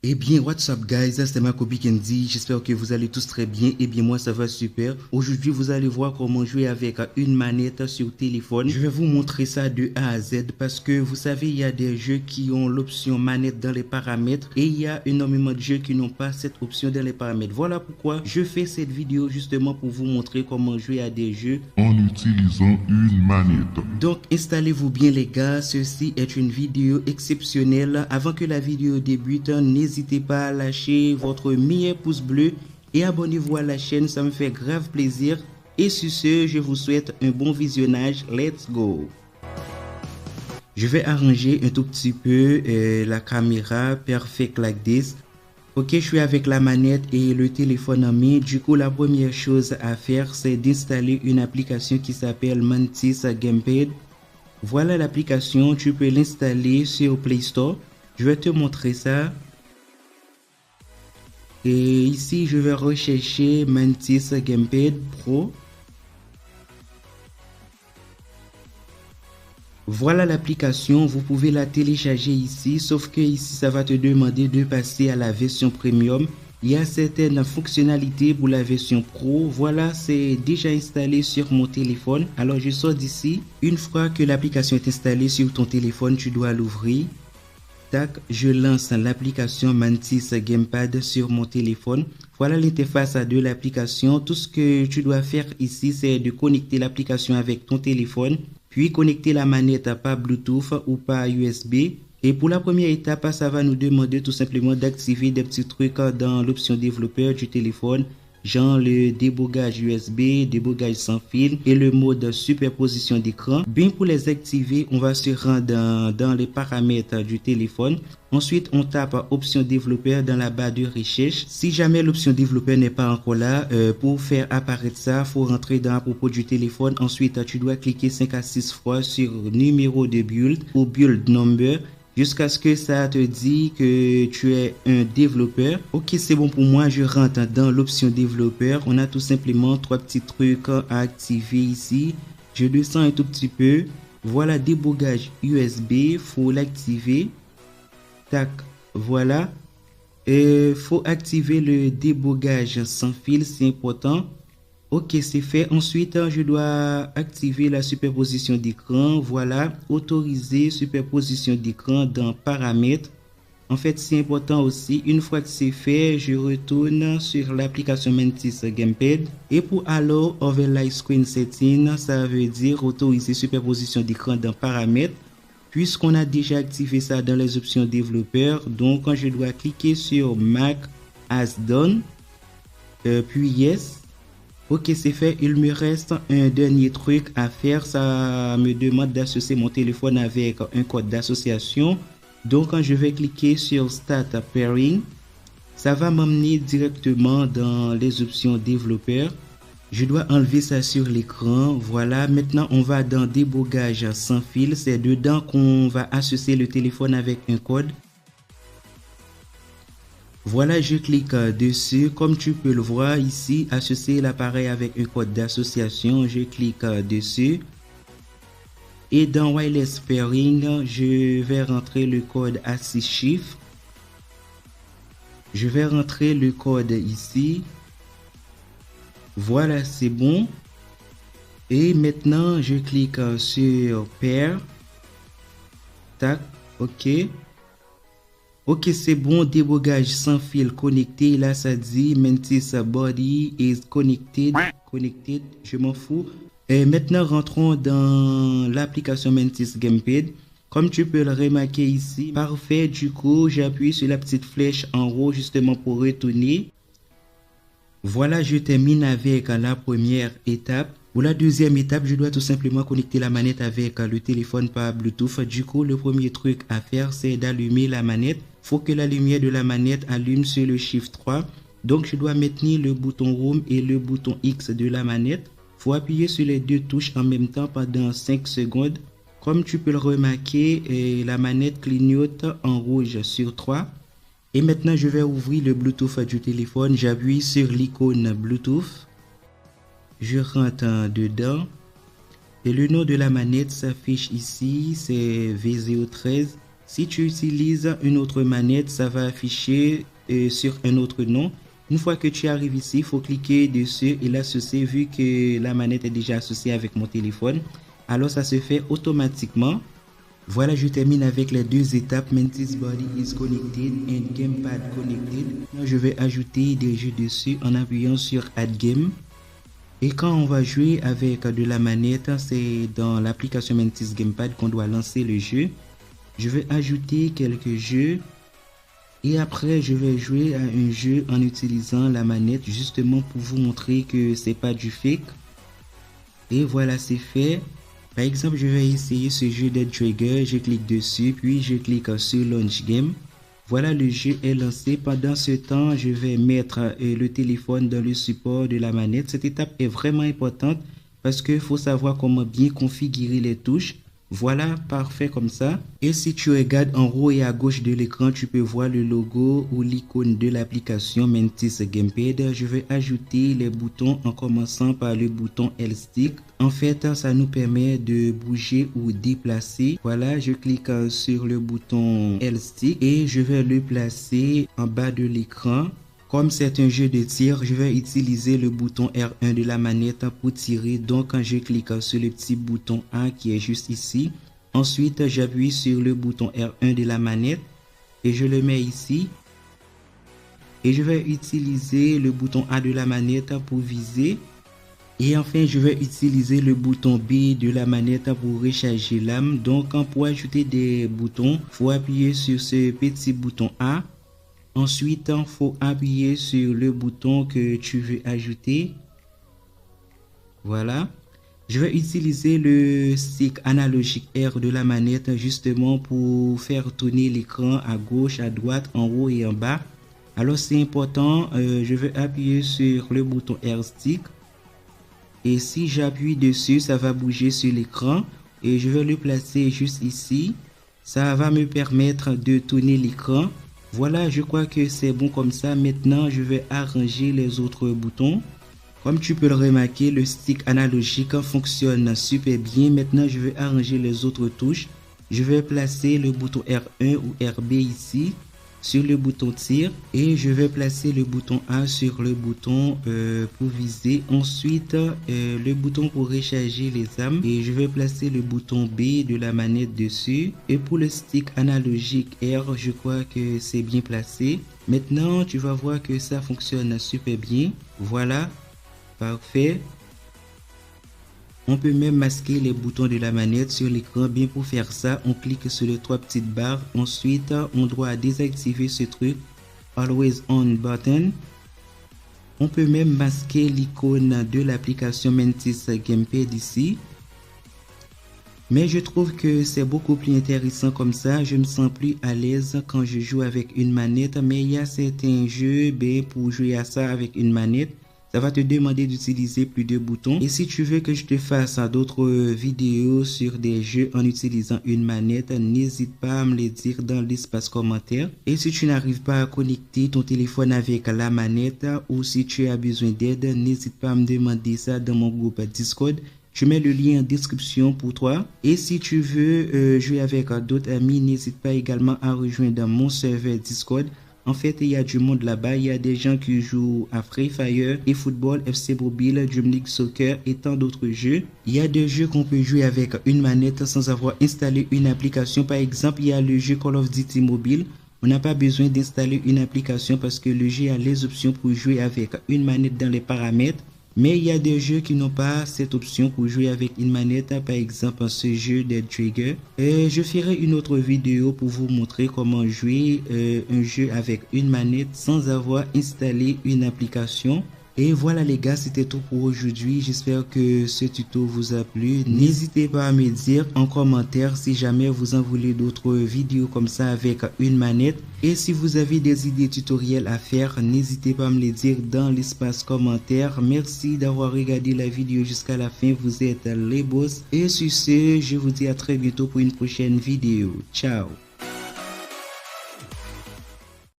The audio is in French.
Eh bien, what's up guys, c'est Makobi Kenzie, j'espère que vous allez tous très bien. Eh bien, moi ça va super. Aujourd'hui, vous allez voir comment jouer avec une manette sur téléphone. Je vais vous montrer ça de A à Z parce que vous savez, il y a des jeux qui ont l'option manette dans les paramètres et il y a énormément de jeux qui n'ont pas cette option dans les paramètres. Voilà pourquoi je fais cette vidéo justement pour vous montrer comment jouer à des jeux en utilisant une manette. Donc, installez-vous bien les gars, ceci est une vidéo exceptionnelle. Avant que la vidéo débute, n'hésitez pas à lâcher votre meilleur pouce bleu et abonnez-vous à la chaîne, ça me fait grave plaisir. Et sur ce, je vous souhaite un bon visionnage, let's go. Je vais arranger un tout petit peu la caméra, perfect like this. Ok, je suis avec la manette et le téléphone en main. Du coup, la première chose à faire, c'est d'installer une application qui s'appelle Mantis Gamepad. Voilà l'application, tu peux l'installer sur Play Store. Je vais te montrer ça. Et ici, je vais rechercher Mantis Gamepad Pro. Voilà l'application, vous pouvez la télécharger ici, sauf que ici ça va te demander de passer à la version premium. Il y a certaines fonctionnalités pour la version pro. Voilà, c'est déjà installé sur mon téléphone. Alors je sors d'ici. Une fois que l'application est installée sur ton téléphone, tu dois l'ouvrir. Tac, je lance l'application Mantis Gamepad sur mon téléphone. Voilà l'interface de l'application. Tout ce que tu dois faire ici, c'est de connecter l'application avec ton téléphone. Puis connecter la manette par Bluetooth ou par USB. Et pour la première étape, ça va nous demander tout simplement d'activer des petits trucs dans l'option développeur du téléphone, genre le débogage USB, débogage sans fil et le mode superposition d'écran. Bien, pour les activer, on va se rendre dans les paramètres du téléphone. Ensuite, on tape option développeur dans la barre de recherche. Si jamais l'option développeur n'est pas encore là, pour faire apparaître ça, il faut rentrer dans à propos du téléphone. Ensuite, tu dois cliquer 5 à 6 fois sur numéro de build ou build number, jusqu'à ce que ça te dit que tu es un développeur. Ok, c'est bon pour moi, je rentre dans l'option développeur. On a tout simplement trois petits trucs à activer ici. Je descends un tout petit peu. Voilà, débogage USB, faut l'activer. Tac, voilà. Faut activer le débogage sans fil, c'est important. Ok, c'est fait. Ensuite, je dois activer la superposition d'écran. Voilà, autoriser superposition d'écran dans paramètres. En fait, c'est important aussi. Une fois que c'est fait, je retourne sur l'application Mantis Gamepad. Et pour Allow Overlay Screen Setting, ça veut dire autoriser superposition d'écran dans paramètres. Puisqu'on a déjà activé ça dans les options développeurs, donc quand je dois cliquer sur Mac as done, puis Yes. Ok, c'est fait. Il me reste un dernier truc à faire. Ça me demande d'associer mon téléphone avec un code d'association. Donc, quand je vais cliquer sur Start Pairing, ça va m'emmener directement dans les options développeurs. Je dois enlever ça sur l'écran. Voilà, maintenant on va dans débogage sans fil. C'est dedans qu'on va associer le téléphone avec un code. Voilà, je clique dessus. Comme tu peux le voir ici, associer l'appareil avec un code d'association. Je clique dessus. Et dans Wireless Pairing, je vais rentrer le code à 6 chiffres. Je vais rentrer le code ici. Voilà, c'est bon. Et maintenant, je clique sur Pair. Tac, ok. Ok, c'est bon, débogage sans fil connecté. Là, ça dit Mantis Body is connected. Connected, je m'en fous. Et maintenant, rentrons dans l'application Mantis Gamepad. Comme tu peux le remarquer ici, parfait. Du coup, j'appuie sur la petite flèche en haut justement pour retourner. Voilà, je termine avec la première étape. Pour la deuxième étape, je dois tout simplement connecter la manette avec le téléphone par Bluetooth. Du coup, le premier truc à faire, c'est d'allumer la manette. Il faut que la lumière de la manette allume sur le Shift 3. Donc, je dois maintenir le bouton Home et le bouton X de la manette. Il faut appuyer sur les deux touches en même temps pendant 5 secondes. Comme tu peux le remarquer, la manette clignote en rouge sur 3. Et maintenant, je vais ouvrir le Bluetooth du téléphone. J'appuie sur l'icône Bluetooth. Je rentre dedans. Et le nom de la manette s'affiche ici, c'est V013. Si tu utilises une autre manette, ça va afficher sur un autre nom. Une fois que tu arrives ici, il faut cliquer dessus et l'associer vu que la manette est déjà associée avec mon téléphone. Alors ça se fait automatiquement. Voilà, je termine avec les deux étapes. Mantis Body is connected and Gamepad connected. Je vais ajouter des jeux dessus en appuyant sur Add Game. Et quand on va jouer avec de la manette, c'est dans l'application Mantis Gamepad qu'on doit lancer le jeu. Je vais ajouter quelques jeux. Et après, je vais jouer à un jeu en utilisant la manette justement pour vous montrer que c'est pas du fake. Et voilà, c'est fait. Par exemple, je vais essayer ce jeu Dead Trigger. Je clique dessus, puis je clique sur Launch Game. Voilà, le jeu est lancé. Pendant ce temps, je vais mettre le téléphone dans le support de la manette. Cette étape est vraiment importante parce qu'il faut savoir comment bien configurer les touches. Voilà, parfait comme ça. Et si tu regardes en haut et à gauche de l'écran, tu peux voir le logo ou l'icône de l'application Mantis Gamepad. Je vais ajouter les boutons en commençant par le bouton L-Stick. En fait, ça nous permet de bouger ou déplacer. Voilà, je clique sur le bouton L-Stick et je vais le placer en bas de l'écran. Comme c'est un jeu de tir, je vais utiliser le bouton R1 de la manette pour tirer. Donc, quand je clique sur le petit bouton A qui est juste ici, ensuite j'appuie sur le bouton R1 de la manette et je le mets ici. Et je vais utiliser le bouton A de la manette pour viser. Et enfin, je vais utiliser le bouton B de la manette pour recharger l'arme. Donc, pour ajouter des boutons, il faut appuyer sur ce petit bouton A. Ensuite, il faut appuyer sur le bouton que tu veux ajouter. Voilà. Je vais utiliser le stick analogique R de la manette justement pour faire tourner l'écran à gauche, à droite, en haut et en bas. Alors c'est important, je vais appuyer sur le bouton R stick. Et si j'appuie dessus, ça va bouger sur l'écran. Et je vais le placer juste ici. Ça va me permettre de tourner l'écran. Voilà, je crois que c'est bon comme ça. Maintenant, je vais arranger les autres boutons. Comme tu peux le remarquer, le stick analogique fonctionne super bien. Maintenant, je vais arranger les autres touches. Je vais placer le bouton R1 ou RB ici sur le bouton tir et je vais placer le bouton A sur le bouton pour viser. Ensuite, le bouton pour recharger les armes et je vais placer le bouton B de la manette dessus. Et pour le stick analogique R, je crois que c'est bien placé. Maintenant, tu vas voir que ça fonctionne super bien. Voilà, parfait. On peut même masquer les boutons de la manette sur l'écran. Bien pour faire ça, on clique sur les trois petites barres. Ensuite, on doit désactiver ce truc, Always On button. On peut même masquer l'icône de l'application Mantis Gamepad ici. Mais je trouve que c'est beaucoup plus intéressant comme ça. Je me sens plus à l'aise quand je joue avec une manette. Mais il y a certains jeux, pour jouer à ça avec une manette, ça va te demander d'utiliser plus de boutons. Et si tu veux que je te fasse d'autres vidéos sur des jeux en utilisant une manette, n'hésite pas à me le dire dans l'espace commentaire. Et si tu n'arrives pas à connecter ton téléphone avec la manette ou si tu as besoin d'aide, n'hésite pas à me demander ça dans mon groupe Discord. Je mets le lien en description pour toi. Et si tu veux jouer avec d'autres amis, n'hésite pas également à rejoindre mon serveur Discord. En fait, il y a du monde là-bas. Il y a des gens qui jouent à Free Fire, et football, FC Mobile, Dream League Soccer et tant d'autres jeux. Il y a des jeux qu'on peut jouer avec une manette sans avoir installé une application. Par exemple, il y a le jeu Call of Duty Mobile. On n'a pas besoin d'installer une application parce que le jeu a les options pour jouer avec une manette dans les paramètres. Mais il y a des jeux qui n'ont pas cette option pour jouer avec une manette, par exemple ce jeu Dead Trigger. Et je ferai une autre vidéo pour vous montrer comment jouer un jeu avec une manette sans avoir installé une application. Et voilà les gars, c'était tout pour aujourd'hui. J'espère que ce tuto vous a plu. N'hésitez pas à me dire en commentaire si jamais vous en voulez d'autres vidéos comme ça avec une manette. Et si vous avez des idées tutoriels à faire, n'hésitez pas à me les dire dans l'espace commentaire. Merci d'avoir regardé la vidéo jusqu'à la fin. Vous êtes les boss. Et sur ce, je vous dis à très bientôt pour une prochaine vidéo. Ciao.